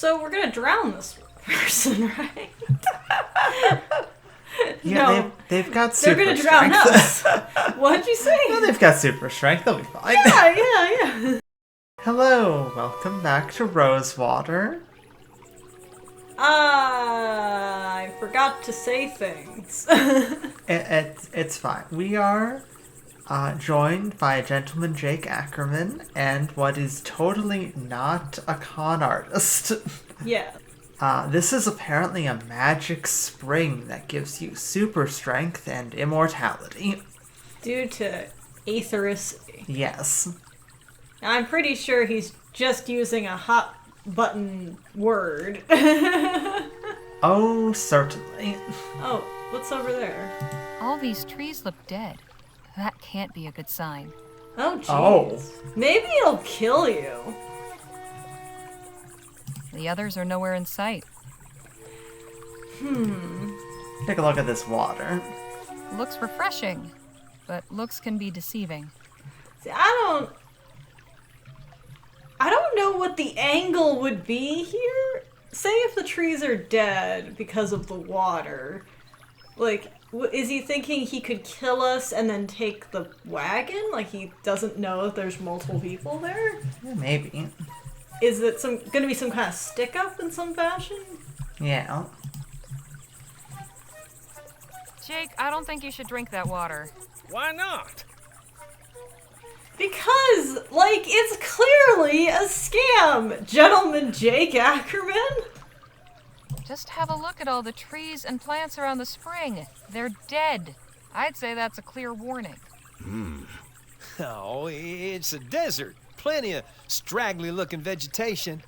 So we're gonna drown this person, right? Yeah, No. they've got super They're gonna drown strength. us. What'd you say? No, they've got super strength. They'll be fine. Yeah. Hello, welcome back to Rosewater. I forgot to say things. It's fine. We are joined by Gentleman Jake Ackerman and what is totally not a con artist. Yeah. This is apparently a magic spring that gives you super strength and immortality. Due to aethericity. Yes. I'm pretty sure he's just using a hot button word. Oh, certainly. Oh, what's over there? All these trees look dead. That can't be a good sign. Oh, jeez. Oh. Maybe it'll kill you. The others are nowhere in sight. Take a look at this water. Looks refreshing, but looks can be deceiving. See, I don't know what the angle would be here. Say if the trees are dead because of the water. Like, is he thinking he could kill us and then take the wagon? Like, he doesn't know if there's multiple people there? Yeah, maybe. Is it gonna be some kind of stick-up in some fashion? Yeah. Jake, I don't think you should drink that water. Why not? Because, like, it's clearly a scam, Gentleman Jake Ackerman. Just have a look at all the trees and plants around the spring. They're dead. I'd say that's a clear warning. Oh, it's a desert. Plenty of straggly-looking vegetation.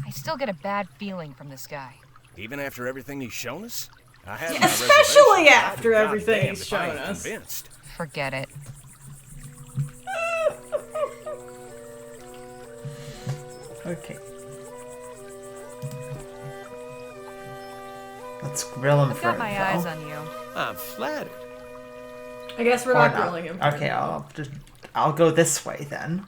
I still get a bad feeling from this guy. Even after everything he's shown us? I have Yeah, my especially reservations. after I'll be everything goddamned he's if I shown ain't us. Convinced. Forget it. Okay. Let's grill him I've for got my info. eyes on you. I'm flattered. I guess we're Or not not. grilling him. Okay, I'll go this way then.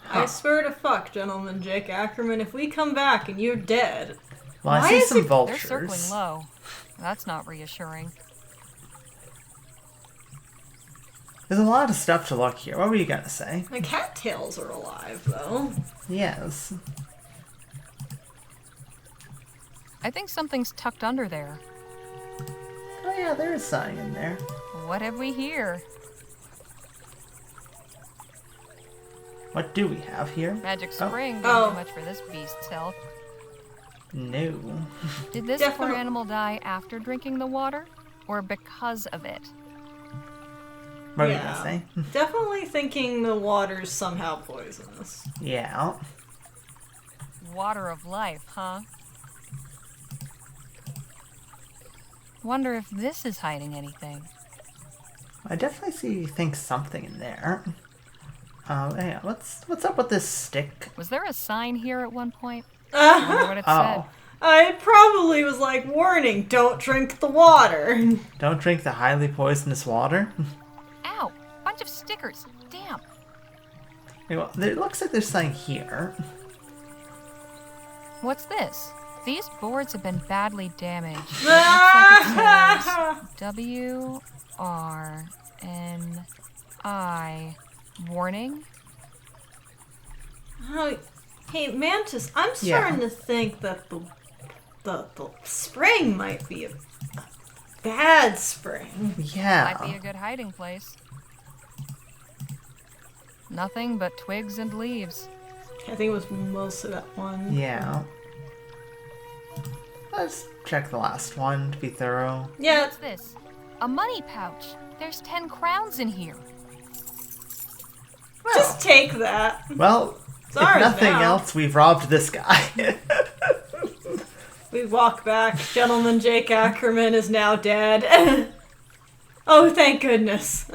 I swear to fuck, Gentleman Jake Ackerman, if we come back and you're dead... Well, I Why see is some it- They're vultures. circling low. That's not reassuring. There's a lot of stuff to look here. What were you gonna say? My cattails are alive, though. Yes. I think something's tucked under there. Oh yeah, there is something in there. What have we here? What do we have here? Magic Oh. spring didn't Oh. do much for this beast's health. No. Did this poor Definitely- animal die after drinking the water, or because of it? What were you Yeah. gonna say? Definitely thinking the water's somehow poisonous. Yeah. Water of life, huh? Wonder if this is hiding anything. I definitely think something in there. Yeah, what's up with this stick? Was there a sign here at one point? I wonder what it Oh. I probably was like, warning, don't drink the water. Don't drink the highly poisonous water. said. Ow! Bunch of stickers. Damn. Okay, well, it looks like there's something here. What's this? These boards have been badly damaged. It looks like it says WRNI warning. Oh, hey, Mantis, I'm Yeah. starting to think that the spring might be a bad spring. Yeah. Might be a good hiding place. Nothing but twigs and leaves. I think it was most of that one. Yeah. Let's check the last one to be thorough. Yeah, What's this? A money pouch. There's 10 crowns in here. just take that. Well, It's ours if nothing now. else, we've robbed this guy. We walk back. Gentleman Jake Ackerman is now dead. Oh, thank goodness.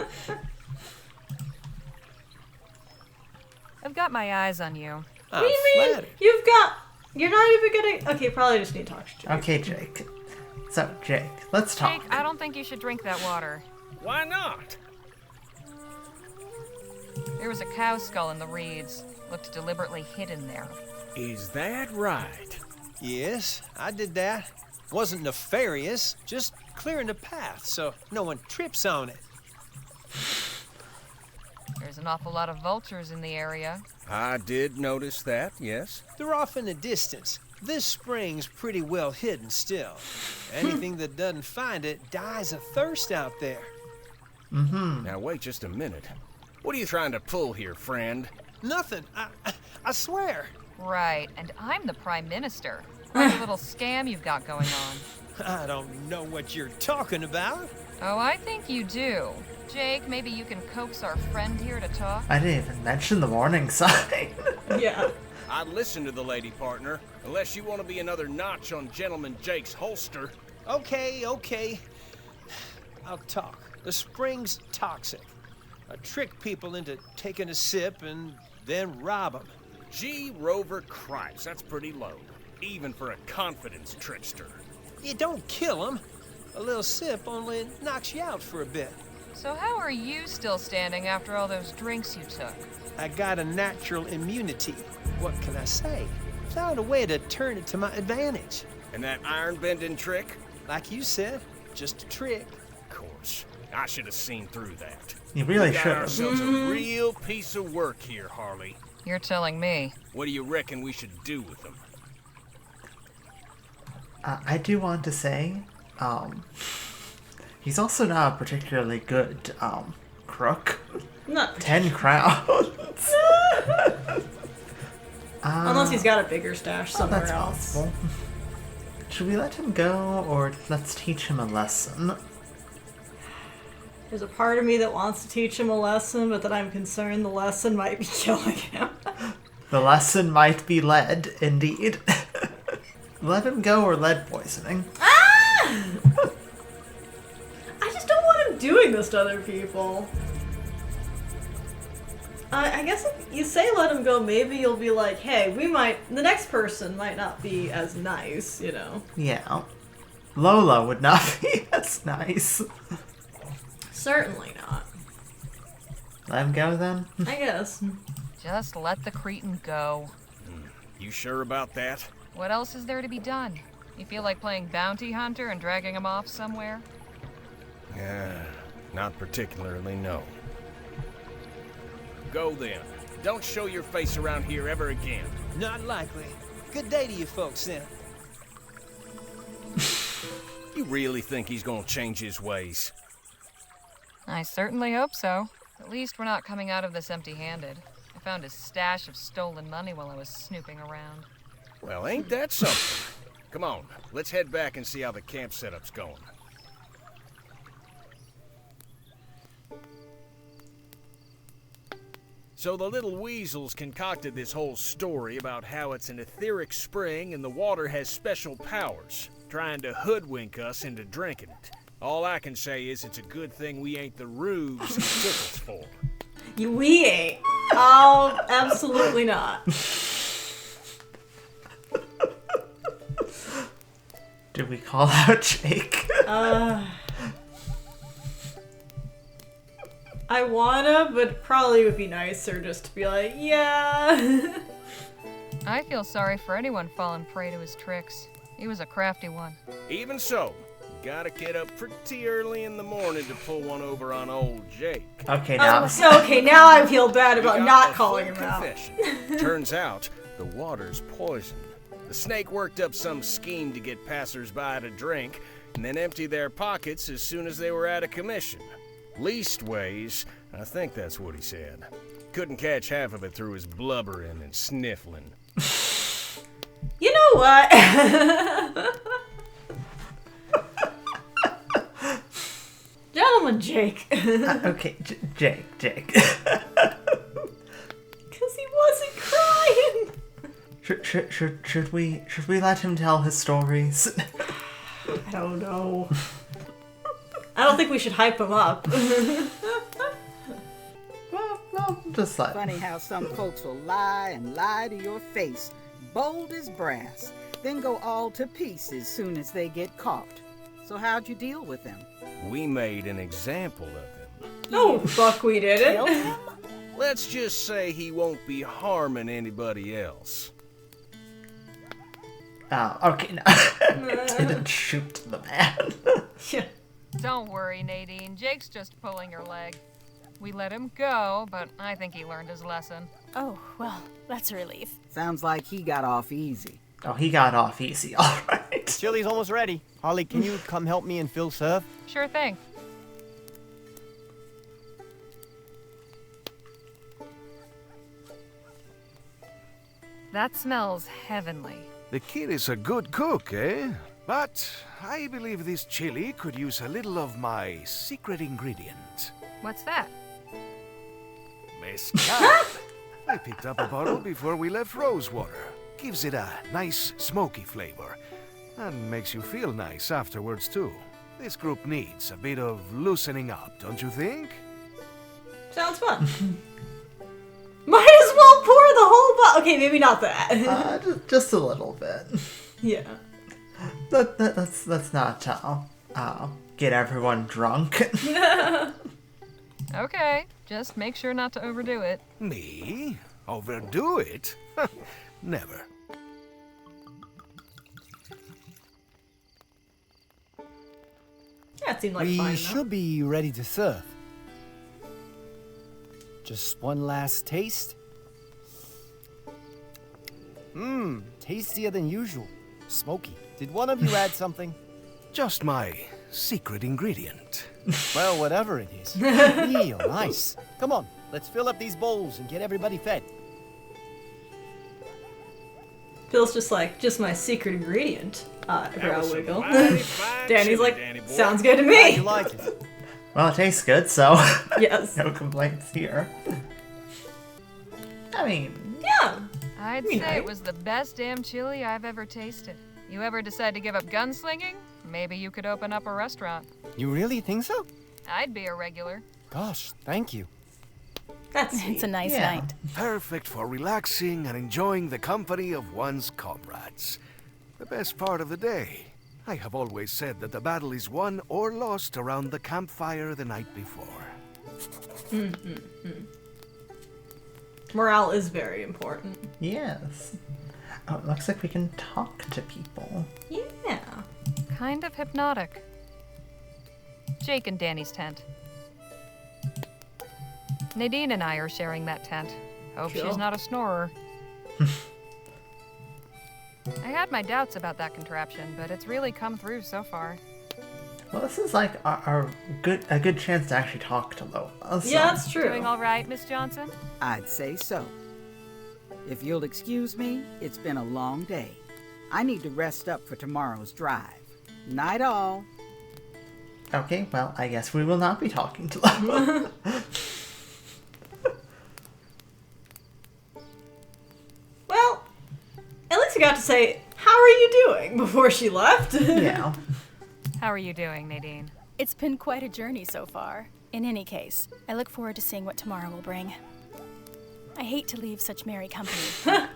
I've got my eyes on you. What do you mean? Flattered. You're not even gonna... Okay, probably just need to talk to Jake. Okay, Jake. So, Jake, let's talk. Jake, I don't think you should drink that water. Why not? was a cow skull in the reeds. Looked deliberately hidden there. Is that right? Yes, I did that. Wasn't nefarious, just clearing the path so no one trips on it. There's an awful lot of vultures in the area. I did notice that, yes. They're off in the distance. This spring's pretty well hidden still. Anything that doesn't find it dies of thirst out there. Now wait just a minute. What are you trying to pull here, friend? Nothing. I swear. Right, and I'm the Prime Minister. What a little scam you've got going on. I don't know what you're talking about. Oh, I think you do. Jake, maybe you can coax our friend here to talk? I didn't even mention the warning sign. Yeah. I'd listen to the lady partner, unless you want to be another notch on Gentleman Jake's holster. Okay. I'll talk. The spring's toxic. I trick people into taking a sip and then rob them. Gee, Rover Christ, that's pretty low. Even for a confidence trickster. You don't kill them. A little sip only knocks you out for a bit. So how are you still standing after all those drinks you took? I got a natural immunity. What can I say? Found a way to turn it to my advantage. And that iron-bending trick? Like you said, just a trick. Of course. I should have seen through that. You really We got should have. ourselves a real piece of work here, Harley. You're telling me. What do you reckon we should do with them? I do want to say, he's also not a particularly good, crook. Not 10 crowns. unless he's got a bigger stash somewhere That's else. possible. Should we let him go, or let's teach him a lesson? There's a part of me that wants to teach him a lesson, but that I'm concerned the lesson might be killing him. The lesson might be lead, indeed. Let him go or lead poisoning. I just don't want him doing this to other people. I guess if you say let him go, maybe you'll be like, hey, the next person might not be as nice, you know? Yeah. Lola would not be as nice. Certainly not. Let him go then? I guess. Just let the cretin go. You sure about that? What else is there to be done? You feel like playing bounty hunter and dragging him off somewhere? Not particularly, no. Go then. Don't show your face around here ever again. Not likely. Good day to you folks then. You really think he's gonna change his ways? I certainly hope so. At least we're not coming out of this empty-handed. I found his stash of stolen money while I was snooping around. Well, ain't that something? Come on, let's head back and see how the camp setup's going. So the little weasels concocted this whole story about how it's an etheric spring and the water has special powers, trying to hoodwink us into drinking it. All I can say is it's a good thing we ain't the rubes he took us for. We ain't. Oh, absolutely not. Did we call out Jake? I wanna, but probably would be nicer just to be like, yeah. I feel sorry for anyone falling prey to his tricks. He was a crafty one. Even so, gotta get up pretty early in the morning to pull one over on old Jake. Okay, now. Okay, now I feel bad We about got not a calling full him out. confession. Turns out, the water's poisoned. The snake worked up some scheme to get passers-by to drink, and then empty their pockets as soon as they were out of commission. Leastways, I think that's what he said. Couldn't catch half of it through his blubbering and sniffling. You know what? Gentleman Jake. Okay, Jake. Because he wasn't crying. Should we let him tell his stories? I don't know. I don't think we should hype him up. well, just like. Funny how some folks will lie and lie to your face, bold as brass, then go all to pieces soon as they get caught. So how'd you deal with them? We made an example of him. No, fuck, we Kill didn't. him? Let's just say he won't be harming anybody else. Oh, okay, no. Didn't shoot the man. Yeah. Don't worry, Nadine. Jake's just pulling your leg. We let him go, but I think he learned his lesson. Oh, well, that's a relief. Sounds like he got off easy. Oh, he got off easy, alright. Chili's almost ready. Harley, can you come help me and Phil serve? Sure thing. That smells heavenly. The kid is a good cook, eh? But I believe this chili could use a little of my secret ingredient. What's that? Mezcal. I picked up a bottle before we left Rosewater. Gives it a nice smoky flavor. And makes you feel nice afterwards, too. This group needs a bit of loosening up, don't you think? Sounds fun. Might as well pour the whole bottle. Okay, maybe not that. Just a little bit. Yeah. Let's not get everyone drunk. Okay, just make sure not to overdo it. Me? Overdo it? Never. Yeah, it seemed like We fine should be ready to serve. Just one last taste. Mmm, tastier than usual. Smoky. Did one of you add something? Just my secret ingredient. Well, whatever it is. Real nice. Come on, let's fill up these bowls and get everybody fed. Phil's just like, just my secret ingredient. Eyebrow was some wiggle. mighty fine Danny's chili, like, Danny boy. sounds good to Glad you me. like it. Well, it tastes good, so Yes. no complaints here. I mean, Yeah. I'd Pretty say it nice. was the best damn chili I've ever tasted. You ever decide to give up gunslinging? Maybe you could open up a restaurant. You really think so? I'd be a regular. Gosh, thank you. That's It's a nice Yeah. night. Perfect for relaxing and enjoying the company of one's comrades. The best part of the day. I have always said that the battle is won or lost around the campfire the night before. Morale is very important. yes. Oh, it looks like we can talk to people. Yeah. Kind of hypnotic. Jake and Danny's tent. Nadine and I are sharing that tent. Hope Cool. she's not a snorer. I had my doubts about that contraption, but it's really come through so far. Well, this is like a good chance to actually talk to Lola. So. Yeah, that's true. Doing all right, Miss Johnson? I'd say so. If you'll excuse me, it's been a long day. I need to rest up for tomorrow's drive. Night all. Okay, well, I guess we will not be talking to Lola. Well, at least I got to say, how are you doing before she left? yeah. How are you doing, Nadine? It's been quite a journey so far. In any case, I look forward to seeing what tomorrow will bring. I hate to leave such merry company.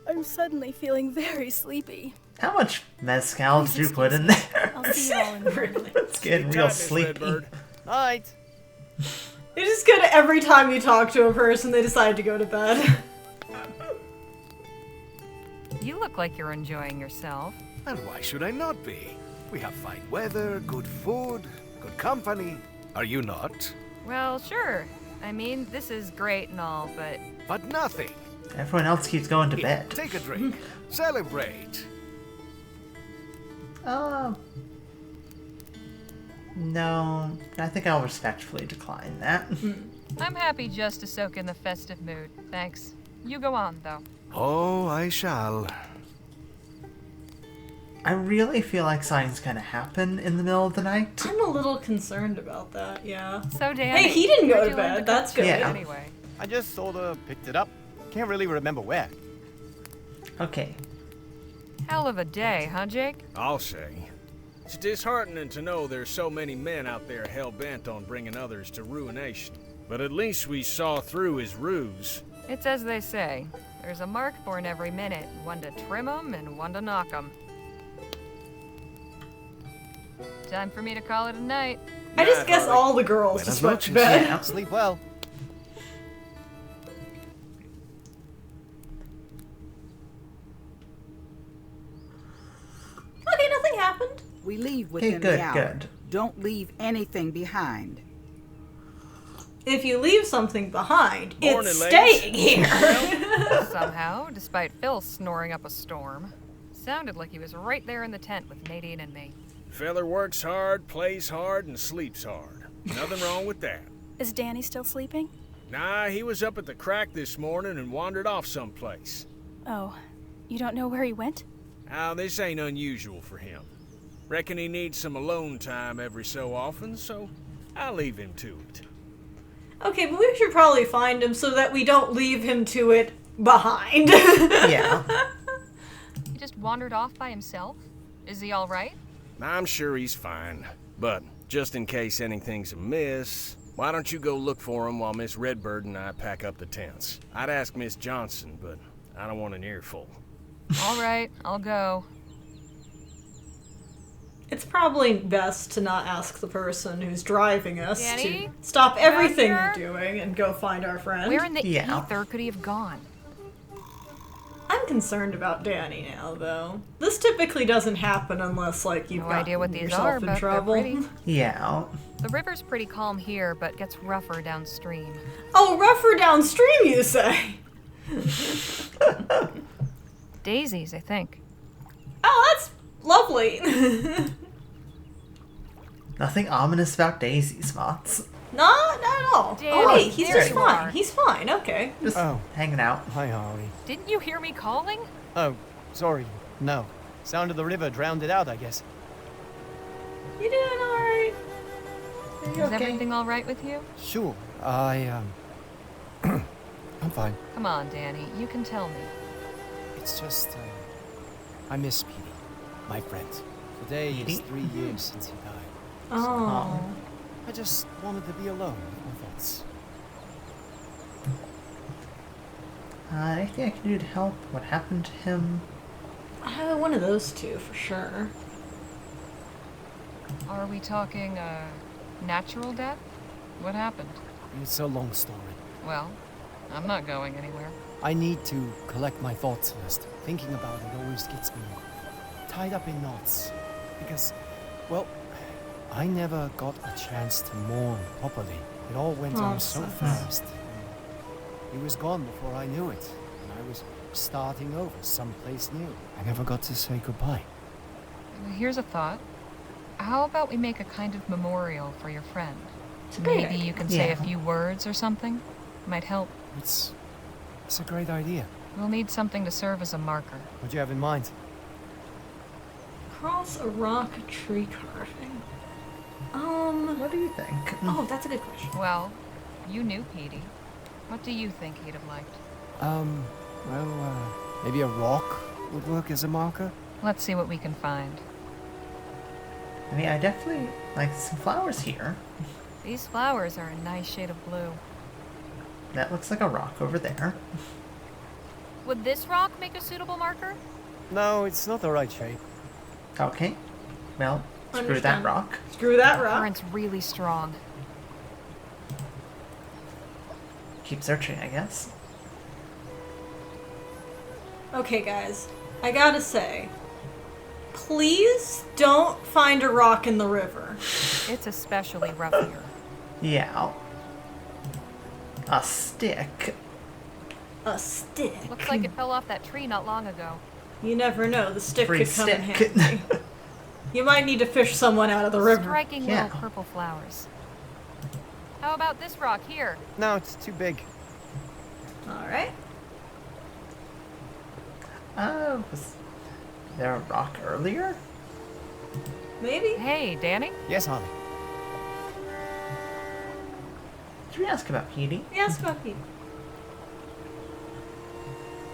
I'm suddenly feeling very sleepy. How much mezcal did you put in there? I'll see you all in the morning. It's getting real Miss sleepy. Redbird. Night. It's just good every time you talk to a person, they decide to go to bed. You look like you're enjoying yourself. And why should I not be? We have fine weather, good food, good company. Are you not? Well, sure. I mean, this is great and all, but But nothing. Everyone else keeps going to Here, bed. take a drink. Celebrate. No, I think I'll respectfully decline that. I'm happy just to soak in the festive mood. Thanks. You go on, though. Oh, I shall. I really feel like something's gonna happen in the middle of the night. I'm a little concerned about that, yeah. So, Danny. Hey, he didn't go you're to doing bed. the That's good. Yeah. Anyway. I just sorta picked it up. Can't really remember where. Okay. Hell of a day, huh, Jake? I'll say. It's disheartening to know there's so many men out there hell-bent on bringing others to ruination. But at least we saw through his ruse. It's as they say. There's a mark born every minute, one to trim 'em and one to knock 'em. Time for me to call it a night. I just Night, guess Harley. all the girls Buenas just went to noches. bed. Yeah. Sleep well. We leave within good, the hour. good. Don't leave anything behind. If you leave something behind, Morning, it's ladies. staying here. Somehow, despite Phil snoring up a storm, sounded like he was right there in the tent with Nadine and me. Feller works hard, plays hard, and sleeps hard. Nothing wrong with that. Is Danny still sleeping? Nah, he was up at the crack this morning and wandered off someplace. Oh, you don't know where he went? Now, this ain't unusual for him. Reckon he needs some alone time every so often, so I'll leave him to it. Okay, but we should probably find him so that we don't leave him to it behind. Yeah. He just wandered off by himself? Is he all right? I'm sure he's fine, but just in case anything's amiss, why don't you go look for him while Miss Redbird and I pack up the tents? I'd ask Miss Johnson, but I don't want an earful. All right, I'll go. It's probably best to not ask the person who's driving us Danny? to stop everything Down we're here? doing and go find our friend. Where in the Yeah. ether could he have gone? I'm concerned about Danny now, though. This typically doesn't happen unless, like, you've No got idea what these yourself are, in but they're trouble. pretty. Yeah. The river's pretty calm here, but gets rougher downstream. Oh, rougher downstream, you say? Daisies, I think. Oh, that's lovely. Nothing ominous about Daisy spots. Not at all. Danny, Oh, wait, he's there just you fine. are. He's fine, okay. Just Oh. hanging out. Hi, Harley. Didn't you hear me calling? Oh, sorry. No. Sound of the river drowned it out, I guess. You doing alright? Is everything all right with you? Sure. I'm fine. Come on, Danny, you can tell me. It's just, I miss Petey, my friend. Today is Petey? 3 years since he died. Oh. I just wanted to be alone with my thoughts. Anything I can do to help? What happened to him? One of those two, for sure. Are we talking, natural death? What happened? It's a long story. Well, I'm not going anywhere. I need to collect my thoughts first. Thinking about it always gets me tied up in knots. Because, well, I never got a chance to mourn properly. It all went on so sucks. fast. He was gone before I knew it. And I was starting over someplace new. I never got to say goodbye. Here's a thought. How about we make a kind of memorial for your friend? It's a great Maybe idea. you can say a Yeah. few words or something? Might help. It's a great idea. We'll need something to serve as a marker. What do you have in mind? Cross a rock tree carving. What do you think? Oh, that's a good question. Well, you knew Petey. What do you think he'd have liked? Maybe a rock would work as a marker? Let's see what we can find. I mean, I definitely like some flowers here. These flowers are a nice shade of blue. That looks like a rock over there. Would this rock make a suitable marker? No, it's not the right shape. Okay. Well, screw that Understand. rock. Screw that rock. Current's really strong. Keep searching, I guess. Okay, guys. I gotta say, please don't find a rock in the river. It's especially rough here. Yeah. A stick. A stick. Looks like it fell off that tree not long ago. You never know. The stick Free could come in stick. handy. You might need to fish someone out of the river. Striking Yeah. little purple flowers. How about this rock here? No, it's too big. All right. Was there a rock earlier? Maybe. Hey, Danny? Yes, Harley. Should we ask about Petey? Yes, Bucky.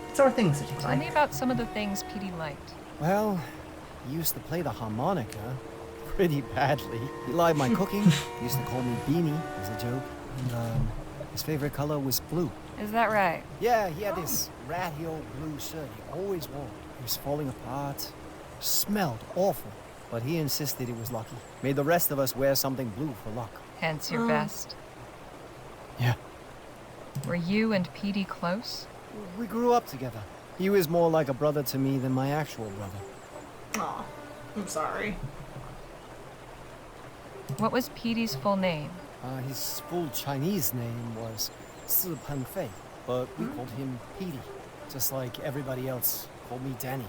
What sort of things did he Tell me like? about some of the things Petey liked. Well, he used to play the harmonica pretty badly. He liked my cooking. He used to call me Beanie as a joke. And, his favorite color was blue. Is that right? Yeah, he had this ratty old blue shirt he always wore. It was falling apart. Smelled awful. But he insisted it was lucky. Made the rest of us wear something blue for luck. Hence your vest. Yeah. Were you and Petey close? We grew up together. He was more like a brother to me than my actual brother. Aw, I'm sorry. What was Petey's full name? His full Chinese name was Si Penfei, but we called him Petey, just like everybody else called me Danny.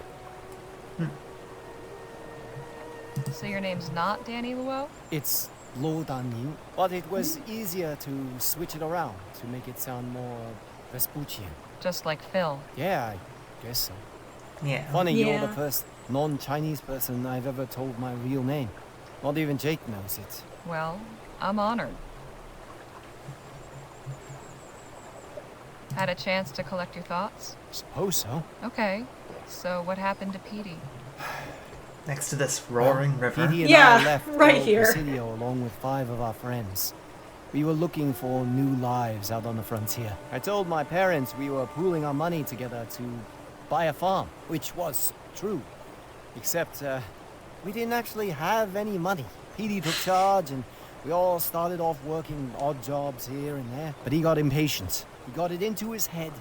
So your name's not Danny Luo? It's Lo Dan Yu, but it was easier to switch it around to make it sound more Vespuccian. Just like Phil. Yeah, I guess so. Yeah. Funny, you're Yeah. the first non-Chinese person I've ever told my real name. Not even Jake knows it. Well, I'm honored. Had a chance to collect your thoughts? Suppose so. Okay. So what happened to Petey? Next to this roaring river. Petey and Yeah, I left right El here. Presidio along with 5 of our friends. We were looking for new lives out on the frontier. I told my parents we were pooling our money together to buy a farm, which was true. Except, we didn't actually have any money. Petey took charge and we all started off working odd jobs here and there. But he got impatient. He got it into his head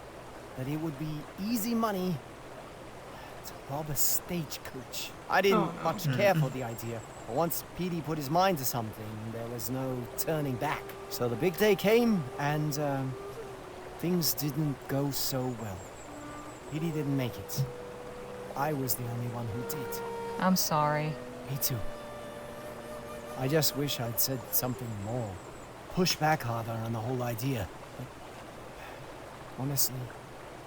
that it would be easy money to rob a stagecoach. I didn't much care for the idea. But once Petey put his mind to something, there was no turning back. So the big day came, and things didn't go so well. Petey didn't make it. I was the only one who did. I'm sorry. Me too. I just wish I'd said something more. Push back harder on the whole idea. But honestly,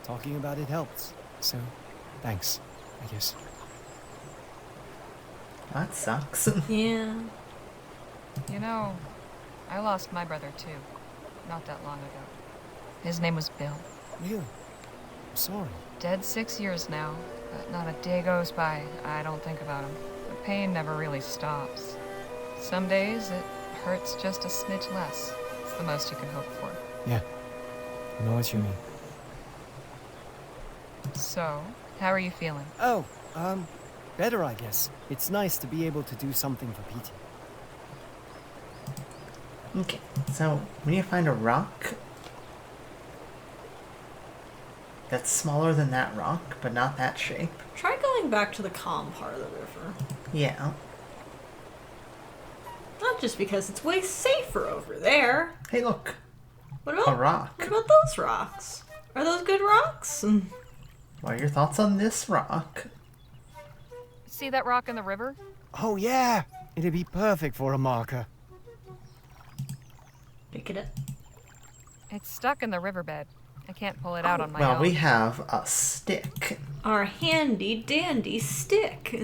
talking about it helps. So, thanks, I guess. That sucks. Yeah. You know, I lost my brother too. Not that long ago. His name was Bill. Really? I'm sorry. Dead 6 years now, but not a day goes by I don't think about him. The pain never really stops. Some days it hurts just a smidge less. It's the most you can hope for. Yeah, I know what you mean. So, how are you feeling? Oh, better, I guess. It's nice to be able to do something for Petey. Okay, so we need to find a rock that's smaller than that rock, but not that shape. Try going back to the calm part of the river. Yeah. Not just because it's way safer over there. Hey, look. What A about rock. What about those rocks? Are those good rocks? What are your thoughts on this rock? See that rock in the river? Oh, yeah! It'd be perfect for a marker. Pick it up. It's stuck in the riverbed. I can't pull it out on my Well, own. we have a stick. Our handy dandy stick.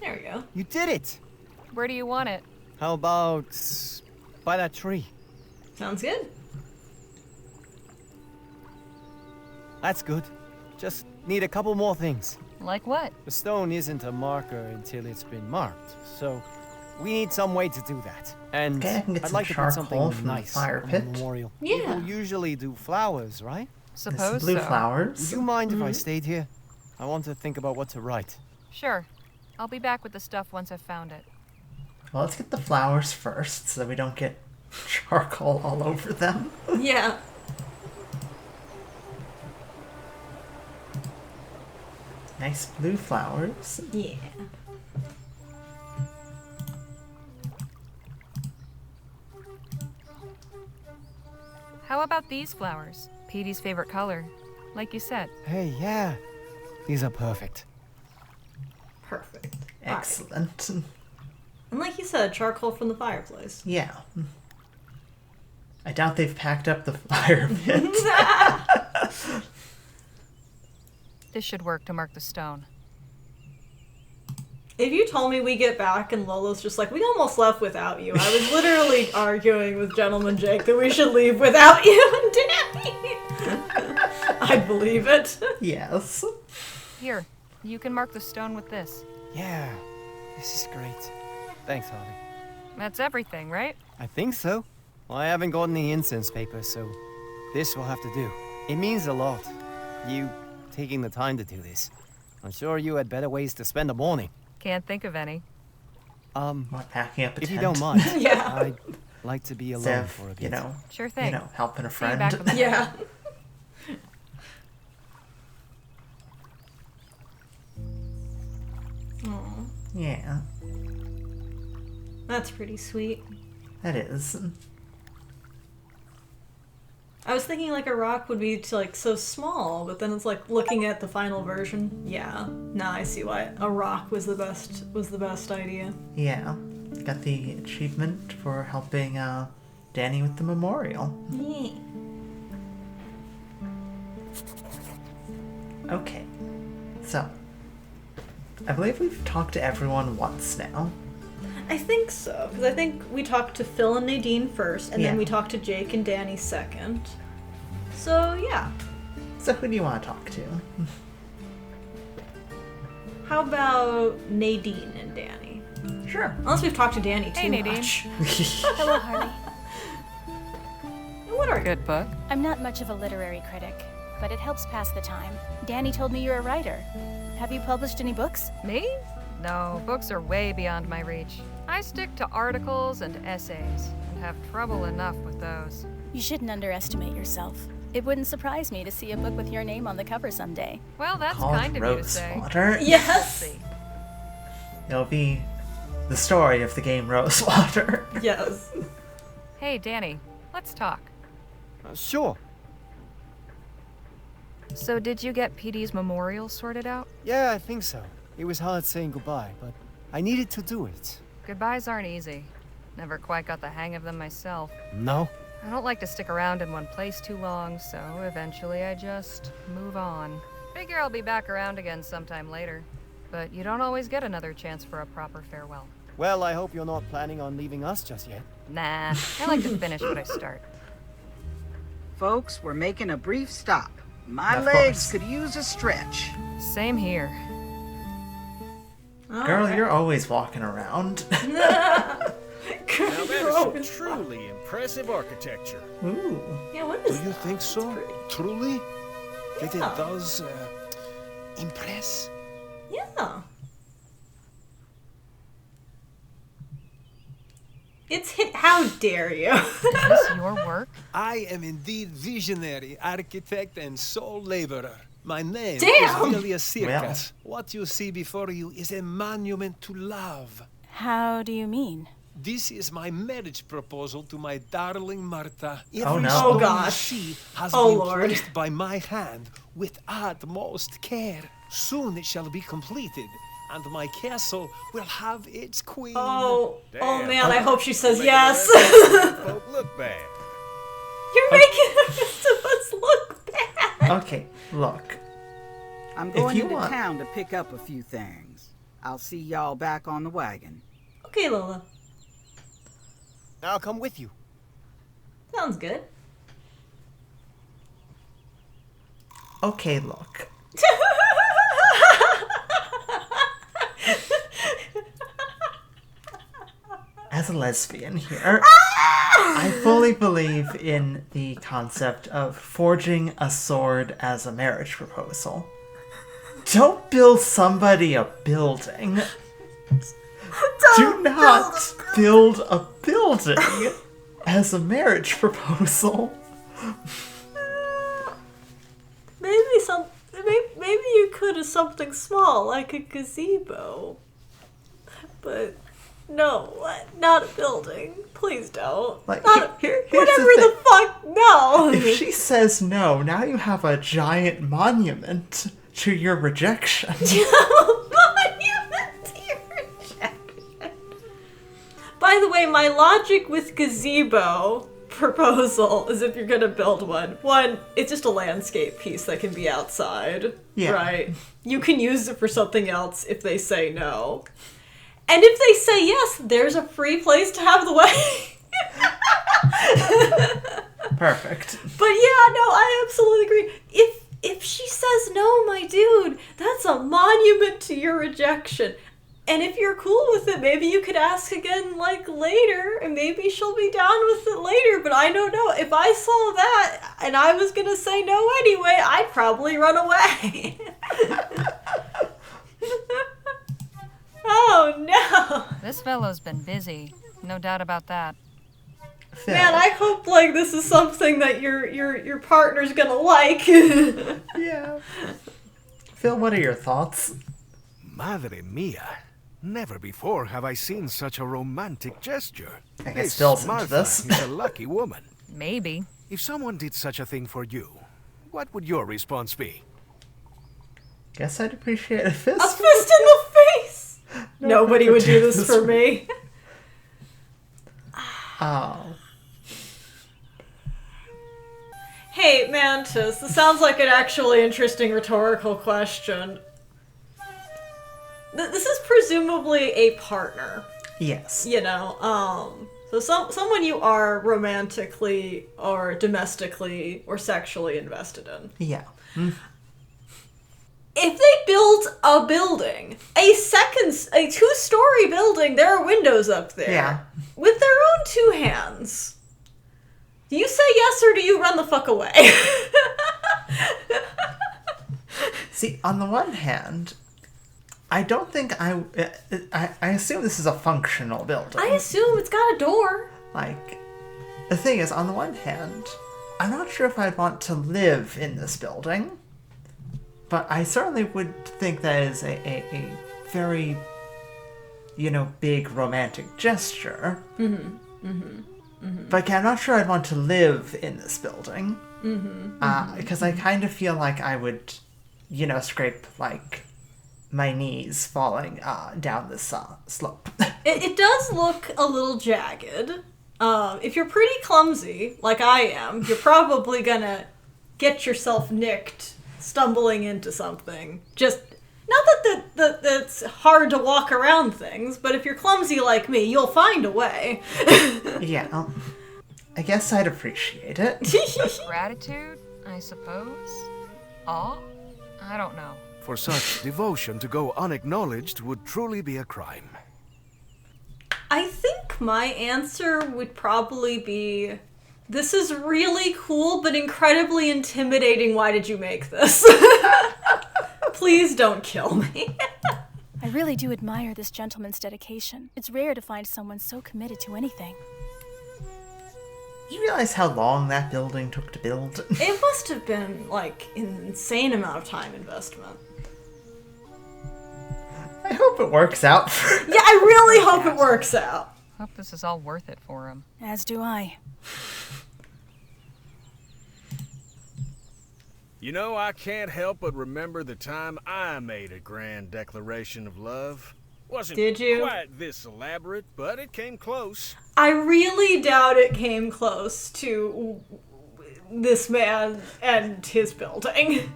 There we go. You did it! Where do you want it? How about by that tree? Sounds good. That's good. Just need a couple more things. Like what? The stone isn't a marker until it's been marked, so we need some way to do that. And Okay, I can get I'd some like to put charcoal something from the nice fire on pit. the memorial. Yeah. People usually do flowers, right? Some Suppose blue so. Would flowers. you mind if I stayed here? I want to think about what to write. Sure. I'll be back with the stuff once I've found it. Well, let's get the flowers first so that we don't get charcoal all over them. Yeah. Nice blue flowers. Yeah. How about these flowers? Petey's favorite color. Like you said. Hey, yeah. These are perfect. Perfect. Excellent. And like you said, charcoal from the fireplace. Yeah. I doubt they've packed up the fire pit. This should work to mark the stone. If you told me we get back and Lola's just like, we almost left without you, I was literally arguing with Gentleman Jake that we should leave without you and Danny. I'd believe it. Yes. Here, you can mark the stone with this. Yeah, this is great. Thanks, Harley. That's everything, right? I think so. Well, I haven't gotten any incense paper, so this will have to do. It means a lot. You taking the time to do this. I'm sure you had better ways to spend a morning. Can't think of any. What, packing up a If tent? you don't mind, Yeah. I'd like to be alone Zev, for a bit. you know, Sure thing. helping a See you friend. back with the Yeah. Yeah. That's pretty sweet. That is. I was thinking like a rock would be like so small, but then it's like looking at the final version. Yeah, now I see why a rock was the best idea. Yeah. Got the achievement for helping Danny with the memorial. Yeah. Okay. So, I believe we've talked to everyone once now. I think so, because I think we talked to Phil and Nadine first, and then Yeah. we talked to Jake and Danny second. So, yeah. So who do you want to talk to? How about Nadine and Danny? Sure. Unless we've talked to Danny too Hey, Nadine. much. Hello, Harley. What are you? Good book. I'm not much of a literary critic, but it helps pass the time. Danny told me you're a writer. Have you published any books? Me? No, books are way beyond my reach. I stick to articles and essays, and have trouble enough with those. You shouldn't underestimate yourself. It wouldn't surprise me to see a book with your name on the cover someday. Well, that's Called kind of you to say. Rosewater. Yes! See. It'll be the story of the game Rosewater. Yes. Hey, Danny, let's talk. Sure. So did you get PD's memorial sorted out? Yeah, I think so. It was hard saying goodbye, but I needed to do it. Goodbyes aren't easy. Never quite got the hang of them myself. No? I don't like to stick around in one place too long, so eventually I just move on. Figure I'll be back around again sometime later. But you don't always get another chance for a proper farewell. Well, I hope you're not planning on leaving us just yet. Nah, I like to finish what I start. Folks, we're making a brief stop. My Of legs course. could use a stretch. Same here. Girl, you're always walking around. Now that is some truly impressive architecture. Ooh. Yeah, what Do is you that? think so? It's pretty. Truly? That Yeah. it does impress? Yeah. It's hit. How dare you? Is this your work? I am indeed visionary, architect, and sole laborer. My name Damn! is really a circus. What you see before you is a monument to love. How do you mean? This is my marriage proposal to my darling Marta. Oh, no. Oh, stone gosh. you see has Oh, been Lord. placed by my hand with utmost care. Soon it shall be completed, and my castle will have its queen. Oh Damn. man, I hope she says Making yes. the rest of the folk look bad. You're making the rest of us look bad. Okay, look. I'm going you into want- town to pick up a few things. I'll see y'all back on the wagon. Okay, Lola. I'll come with you. Sounds good. Okay, look. As a lesbian here, I fully believe in the concept of forging a sword as a marriage proposal. Don't build somebody a building. Do not build a building as a marriage proposal. Maybe you could have something small like a gazebo. But no, not a building. Please don't. Like, Not here's whatever the the fuck. No. If she says no, now you have a giant monument to your rejection. By the way, my logic with gazebo proposal is if you're gonna build one, it's just a landscape piece that can be outside. Yeah. Right? You can use it for something else if they say no. And if they say yes, there's a free place to have the wedding. Perfect. But yeah, no, I absolutely agree. If she says no, my dude, that's a monument to your rejection. And if you're cool with it, maybe you could ask again, like, later, and maybe she'll be down with it later, but I don't know. If I saw that, and I was gonna say no anyway, I'd probably run away. Oh, no. This fellow's been busy. No doubt about that. Phil, Man, I hope, like, this is something that your partner's gonna like. yeah. Phil, what are your thoughts? Madre mia. Never before have I seen such a romantic gesture. I guess This Phil's into Martha this. is a lucky woman. Maybe. If someone did such a thing for you, what would your response be? Guess I'd appreciate a fist. A fist in the face! Nobody would do this for me. Oh. Hey, Mantis, this sounds like an actually interesting rhetorical question. This is presumably a partner, Yes. you know, so someone you are romantically or domestically or sexually invested in. Yeah. If they build a building, a 2-story building, there are windows up there. Yeah. With their own 2 hands. Do you say yes or do you run the fuck away? See, on the one hand, I don't think I assume this is a functional building. I assume it's got a door. Like, the thing is, on the one hand, I'm not sure if I'd want to live in this building, but I certainly would think that is a very, big romantic gesture. But I'm not sure I'd want to live in this building. Because I kind of feel like I would, scrape, my knees falling down this slope. It does look a little jagged. If you're pretty clumsy, like I am, you're probably gonna get yourself nicked stumbling into something. Just, not that that's hard to walk around things, but if you're clumsy like me, you'll find a way. Yeah, I guess I'd appreciate it. Gratitude, I suppose? Awe? I don't know. For such devotion to go unacknowledged would truly be a crime. I think my answer would probably be, this is really cool, but incredibly intimidating. Why did you make this? Please don't kill me. I really do admire this gentleman's dedication. It's rare to find someone so committed to anything. You realize how long that building took to build? It must have been, an insane amount of time investment. I hope it works out for... Yeah, I really hope it works out. Hope this is all worth it for him. As do I. I can't help but remember the time I made a grand declaration of love. Wasn't Did you? quite this elaborate, but it came close. I really doubt it came close to this man and his building.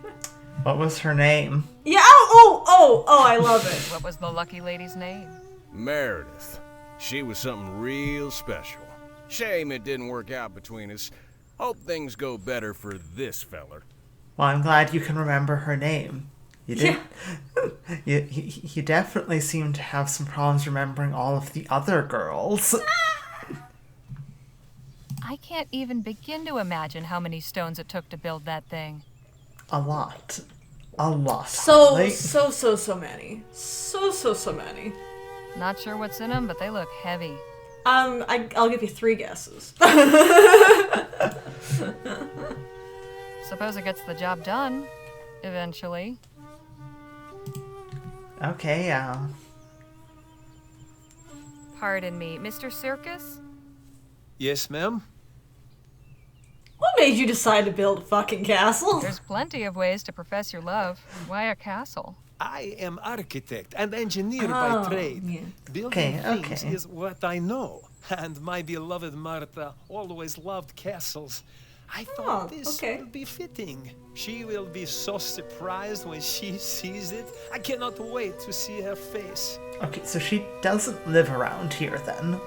What was her name? Yeah, oh, I love it. What was the lucky lady's name? Meredith. She was something real special. Shame it didn't work out between us. Hope things go better for this feller. Well, I'm glad you can remember her name. You did. Yeah. You definitely seem to have some problems remembering all of the other girls. I can't even begin to imagine how many stones it took to build that thing. A lot. A lot. So Harley. many. So many. Not sure what's in them, but they look heavy. I'll give you 3 guesses. Suppose it gets the job done, eventually. Okay, Pardon me, Mr. Circus? Yes, ma'am? What made you decide to build a fucking castle? There's plenty of ways to profess your love. Why a castle? I am architect and engineer by trade. Yeah. Building Okay. things is what I know. And my beloved Martha always loved castles. I thought this would be fitting. She will be so surprised when she sees it. I cannot wait to see her face. Okay, so she doesn't live around here then.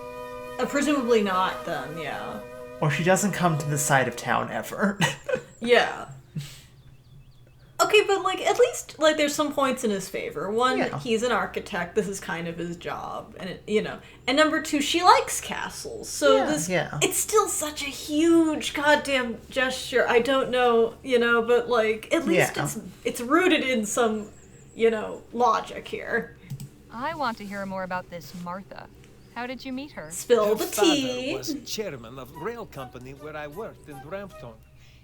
Presumably not then, yeah. Or she doesn't come to this side of town ever. Yeah. Okay, but at least there's some points in his favor. One, Yeah. he's an architect. This is kind of his job, and And number 2, she likes castles. So it's still such a huge goddamn gesture. I don't know, but at least it's rooted in some, logic here. I want to hear more about this Martha. How did you meet her? Spill Her the tea. father was chairman of rail company where I worked in Brampton.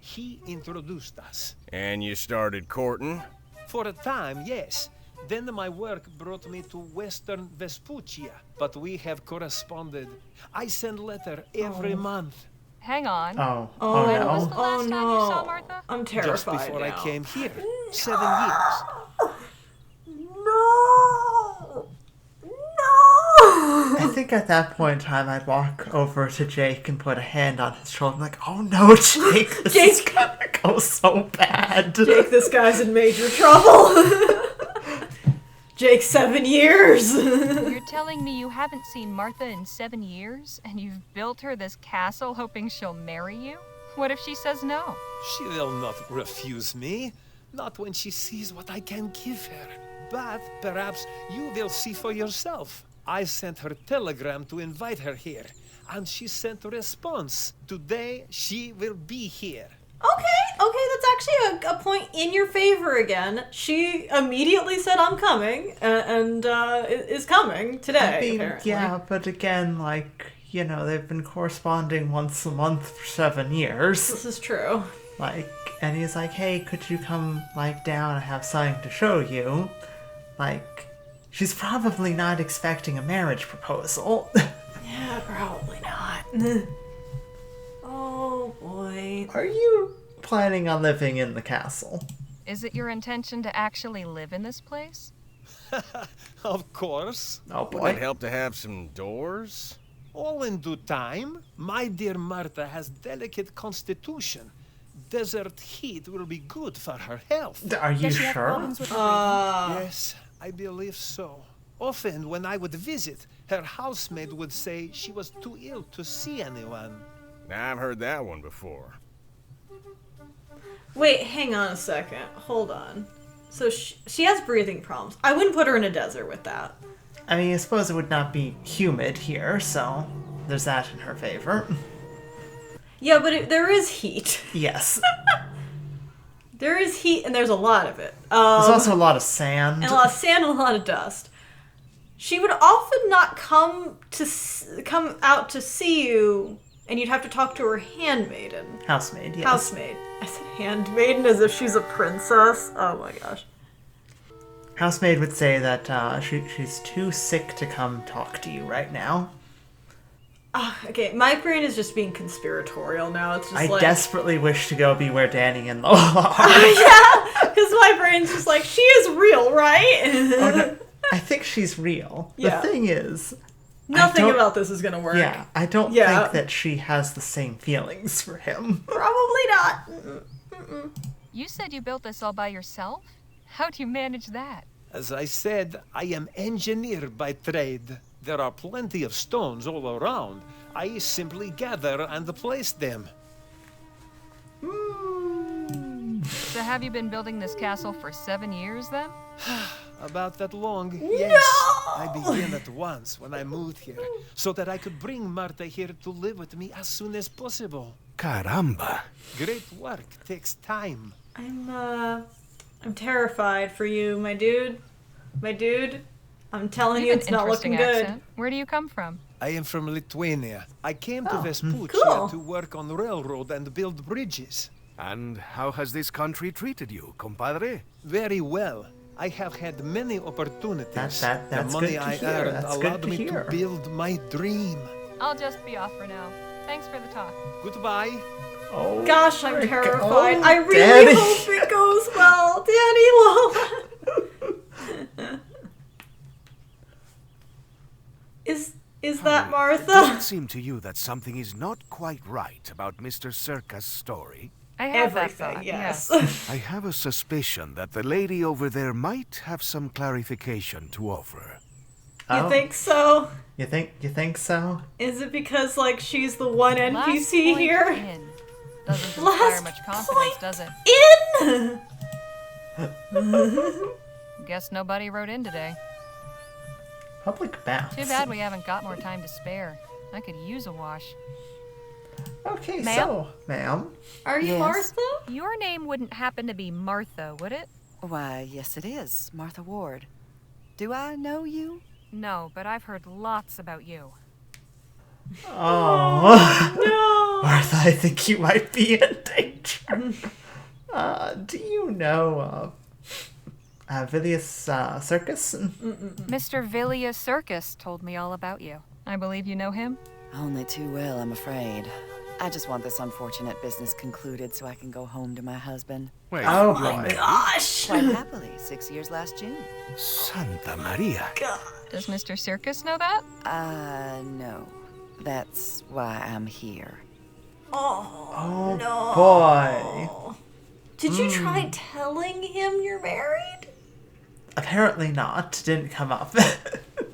He introduced us. And you started courting? For a time, yes. Then my work brought me to Western Vespuccia, but we have corresponded. I send letter every month. Hang on. Oh When was no. the last time you saw Martha? I'm terrified Just before I now. came here. 7 years. No! No! I think at that point in time I'd walk over to Jake and put a hand on his shoulder like, oh no, Jake, this is gonna go so bad. Jake, this guy's in major trouble. Jake, 7 years. You're telling me you haven't seen Martha in 7 years, and you've built her this castle hoping she'll marry you? What if she says no? She will not refuse me. Not when she sees what I can give her. But perhaps you will see for yourself. I sent her telegram to invite her here, and she sent a response. Today she will be here. Okay, that's actually a point in your favor again. She immediately said, I'm coming, and is coming today, I mean, apparently. yeah, but again, like, you know, they've been corresponding once a month for 7 years. This is true. Like, and he's like, hey, could you come, like, down and have something to show you? Like, she's probably not expecting a marriage proposal. Yeah, probably not. Oh, boy. Are you planning on living in the castle? Is it your intention to actually live in this place? Of course. Oh Would boy. it help to have some doors? All in due time. My dear Martha has delicate constitution. Desert heat will be good for her health. Are you Does she have sure? problems with her breathing? Yes, I believe so. Often when I would visit, her housemaid would say she was too ill to see anyone. Now, I've heard that one before. Wait, hang on a second. Hold on. So she has breathing problems. I wouldn't put her in a desert with that. I mean, I suppose it would not be humid here, so there's that in her favor. Yeah, but there is heat. Yes. There is heat, and there's a lot of it. There's also a lot of sand. And a lot of sand and a lot of dust. She would often not come out to see you, and you'd have to talk to her handmaiden. Housemaid, yes. Housemaid. I said handmaiden as if she's a princess. Oh my gosh. Housemaid would say that she's too sick to come talk to you right now. Okay, my brain is just being conspiratorial now. It's just I desperately wish to go be where Danny and Lola are. Yeah, because my brain's just like, she is real, right? Oh, no, I think she's real. Yeah. The thing is, Nothing about this is gonna work. Yeah, I don't think that she has the same feelings for him. Probably not. You said you built this all by yourself? How'd you manage that? As I said, I am engineer by trade. There are plenty of stones all around. I simply gather and place them. So have you been building this castle for 7 years then? About that long, yes. I began at once when I moved here, so that I could bring Marta here to live with me as soon as possible. Caramba. Great work takes time. I'm terrified for you, my dude. My dude. I'm telling you, You've it's an not looking interesting good. accent. Where do you come from? I am from Lithuania. I came to Vespuccia cool. to work on railroad and build bridges. And how has this country treated you, compadre? Very well. I have had many opportunities. That's the money good to I hear. earned That's allowed good to me hear. to build my dream. I'll just be off for now. Thanks for the talk. Goodbye. Oh, Gosh, I'm frick. terrified. Oh, I really Daddy. hope it goes well. Danny Lola. Is that Does it Martha? seem to you that something is not quite right about Mr. Circa's story? I have that Everything, thought, yes. I have a suspicion that the lady over there might have some clarification to offer. You Oh. think so? You think so? Is it because, like, she's the one Last NPC point here? in. Doesn't inspire Last much confidence, point does it? In! Guess nobody wrote in today. Public baths. Too bad we haven't got more time to spare. I could use a wash. Okay, Ma'am? so, ma'am. Are you Yes? Martha? Your name wouldn't happen to be Martha, would it? Why, yes it is, Martha Ward. Do I know you? No, but I've heard lots about you. Oh. No! Martha, I think you might be in danger. Do you know, Vilius Circus? Mr. Vilius Circus told me all about you. I believe you know him? Only too well, I'm afraid. I just want this unfortunate business concluded so I can go home to my husband. Wait, Oh you're my married? Gosh! Quite happily, 6 years last June. Santa Maria. Does Mr. Circus know that? No. That's why I'm here. Oh, no. Boy. Did you try telling him you're married? Apparently not. Didn't come up.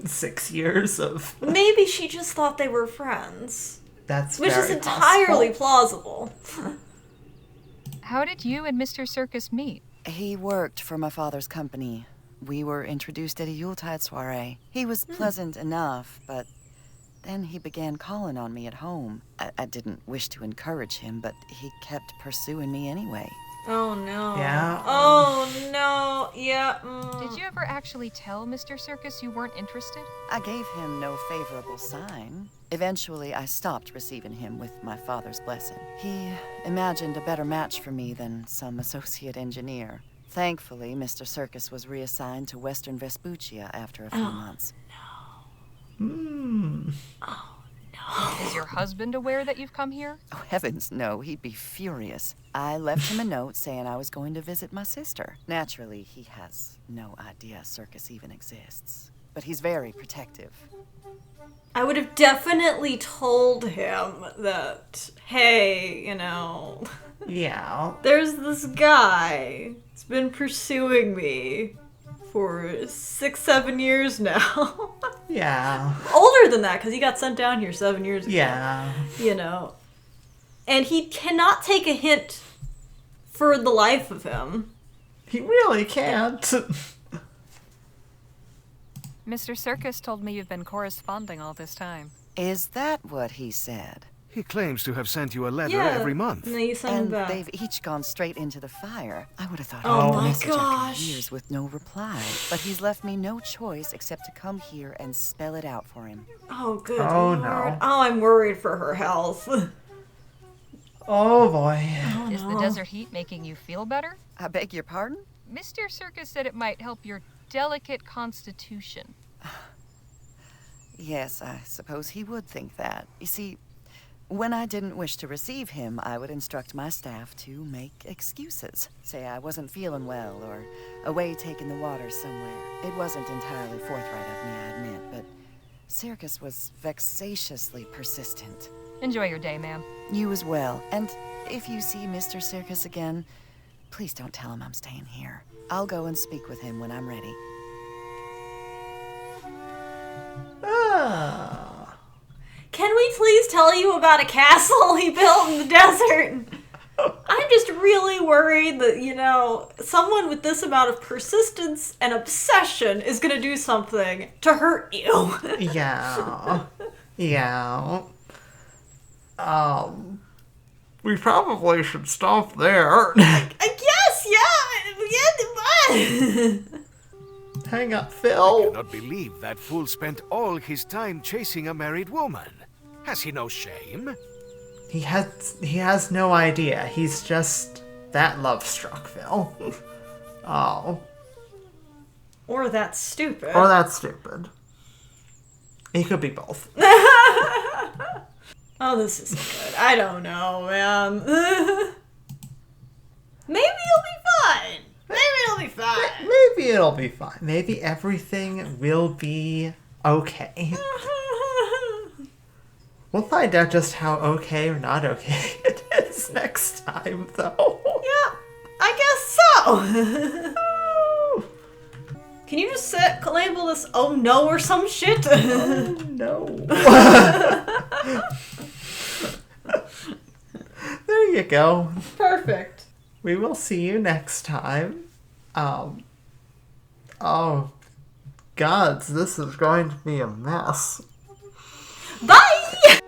6 years of... Maybe she just thought they were friends. That's Which is very entirely possible. plausible. How did you and Mr. Circus meet? He worked for my father's company. We were introduced at a Yuletide soiree. He was pleasant enough, but then he began calling on me at home. I didn't wish to encourage him, but he kept pursuing me anyway. Oh, no. Yeah. Oh, no. Yeah. Did you ever actually tell Mr. Circus you weren't interested? I gave him no favorable sign. Eventually, I stopped receiving him with my father's blessing. He imagined a better match for me than some associate engineer. Thankfully, Mr. Circus was reassigned to Western Vespuccia after a few months. Is your husband aware that you've come here? Oh, heavens, no. He'd be furious. I left him a note saying I was going to visit my sister. Naturally, he has no idea Circus even exists. But he's very protective. I would have definitely told him that, hey, you know, Yeah. there's this guy. He's been pursuing me for 6-7 years now. Yeah. Older than that, because he got sent down here 7 years ago. Yeah. You know. And he cannot take a hint for the life of him. He really can't. Mr. Circus told me you've been corresponding all this time. Is that what he said? He claims to have sent you a letter Yeah. every month. And then you send him And back. they've each gone straight into the fire. I would have thought Oh he'd my message gosh. after years with no reply. But he's left me no choice except to come here and spell it out for him. Oh, good Oh, Lord. no. Oh, I'm worried for her health. Oh boy. Is the desert heat making you feel better? I beg your pardon? Mr. Circus said it might help your delicate constitution. Yes, I suppose he would think that. You see, when I didn't wish to receive him, I would instruct my staff to make excuses. Say I wasn't feeling well, or away taking the water somewhere. It wasn't entirely forthright of me, I admit, but Circus was vexatiously persistent. Enjoy your day, ma'am. You as well. And if you see Mr. Circus again, please don't tell him I'm staying here. I'll go and speak with him when I'm ready. Ah. Can we please tell you about a castle he built in the desert? I'm just really worried that, you know, someone with this amount of persistence and obsession is going to do something to hurt you. Yeah. Yeah. We probably should stop there. I guess, yeah. Hang up, I Phil. cannot believe that fool spent all his time chasing a married woman. Has he no shame? He has no idea. He's just that love-struck, Phil. Oh. Or that's stupid. Or that's stupid. He could be both. Oh, this isn't good. I don't know, man. Maybe it'll be fine. Maybe it'll be fine. Maybe it'll be fine. Maybe everything will be okay. We'll find out just how okay or not okay it is next time, though. Yeah, I guess so. Can you just label this "oh no" or some shit? Oh no. There you go. Perfect. We will see you next time. Oh, gods, this is going to be a mess. Bye!